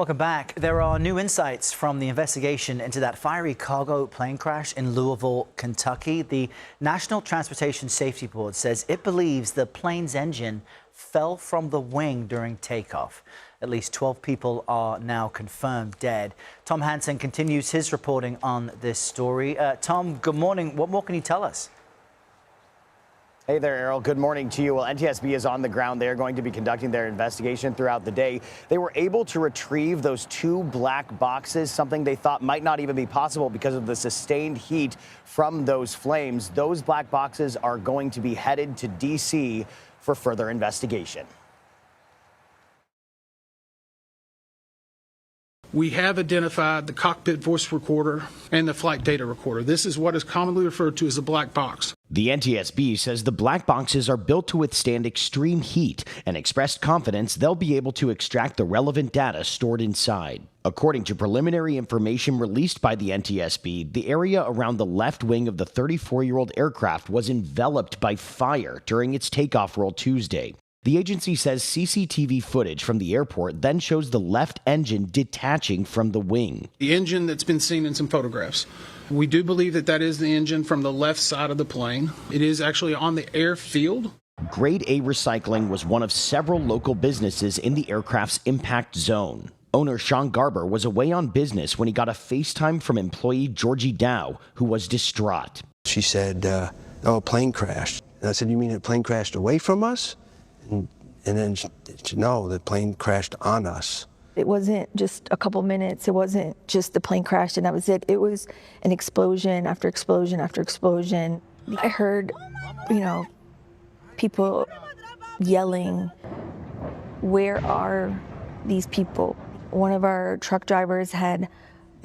Welcome back. There are new insights from the investigation into that fiery cargo plane crash in Louisville, Kentucky. The National Transportation Safety Board says it believes the plane's engine fell from the wing during takeoff. At least 12 people are now confirmed dead. Tom Hanson continues his reporting on this story. Tom, good morning. What more can you tell us? Hey there, Errol. Good morning to you. Well, NTSB is on the ground. They are going to be conducting their investigation throughout the day. They were able to retrieve those two black boxes, something they thought might not even be possible because of the sustained heat from those flames. Those black boxes are going to be headed to D.C. for further investigation. We have identified the cockpit voice recorder and the flight data recorder. This is what is commonly referred to as a black box. The NTSB says the black boxes are built to withstand extreme heat and expressed confidence they'll be able to extract the relevant data stored inside. According to preliminary information released by the NTSB, the area around the left wing of the 34-year-old aircraft was enveloped by fire during its takeoff roll Tuesday. The agency says CCTV footage from the airport then shows the left engine detaching from the wing. The engine that's been seen in some photographs. We do believe that that is the engine from the left side of the plane. It is actually on the airfield. Grade A Recycling was one of several local businesses in the aircraft's impact zone. Owner Sean Garber was away on business when he got a FaceTime from employee Georgie Dow, who was distraught. She said, oh, a plane crashed. And I said, you mean a plane crashed away from us? And then she no, the plane crashed on us. It wasn't just a couple minutes. It wasn't just the plane crashed and that was it. It was an explosion after explosion after explosion. I heard, people yelling, where are these people? One of our truck drivers had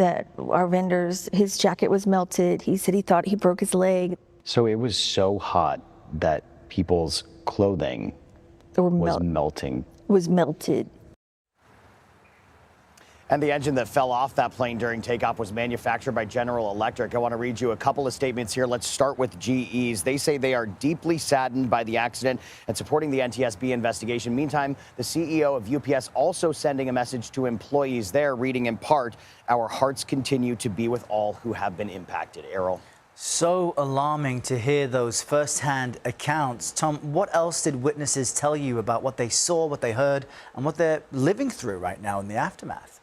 our vendors, his jacket was melted. He said he thought he broke his leg. So it was so hot that people's clothing was melted. And the engine that fell off that plane during takeoff was manufactured by General Electric. I want to read you a couple of statements here. Let's start with GE's. They say they are deeply saddened by the accident and supporting the NTSB investigation. Meantime, the CEO of UPS also sending a message to employees there, reading in part, "Our hearts continue to be with all who have been impacted." Errol. So alarming to hear those first-hand accounts. Tom, what else did witnesses tell you about what they saw, what they heard, and what they're living through right now in the aftermath?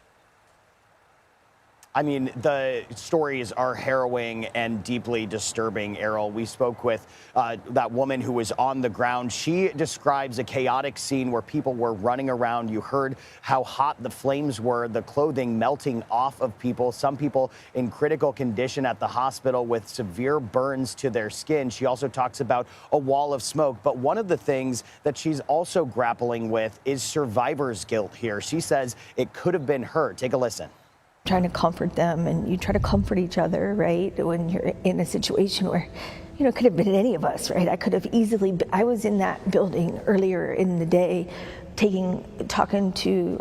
I mean, the stories are harrowing and deeply disturbing, Errol. We spoke with that woman who was on the ground. She describes a chaotic scene where people were running around. You heard how hot the flames were, the clothing melting off of people, some people in critical condition at the hospital with severe burns to their skin. She also talks about a wall of smoke. But one of the things that she's also grappling with is survivor's guilt here. She says it could have been her. Take a listen. Trying to comfort them, and you try to comfort each other, right? When you're in a situation where, it could have been any of us, right? I could have easily been, I was in that building earlier in the day, talking to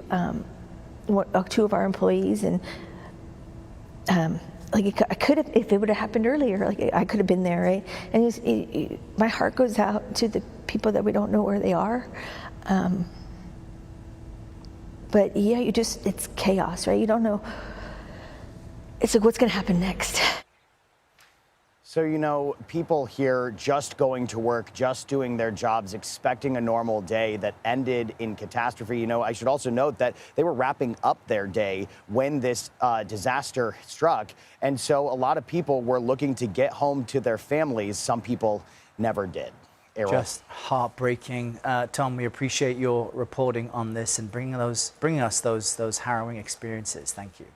two of our employees, and I could have, if it would have happened earlier, I could have been there, right? And my heart goes out to the people that we don't know where they are. But yeah, it's chaos, right? You don't know. It's like, what's going to happen next? So, people here just going to work, just doing their jobs, expecting a normal day that ended in catastrophe. I should also note that they were wrapping up their day when this disaster struck. And so a lot of people were looking to get home to their families. Some people never did. Errol. Just heartbreaking. Tom, we appreciate your reporting on this and bringing us those harrowing experiences. Thank you.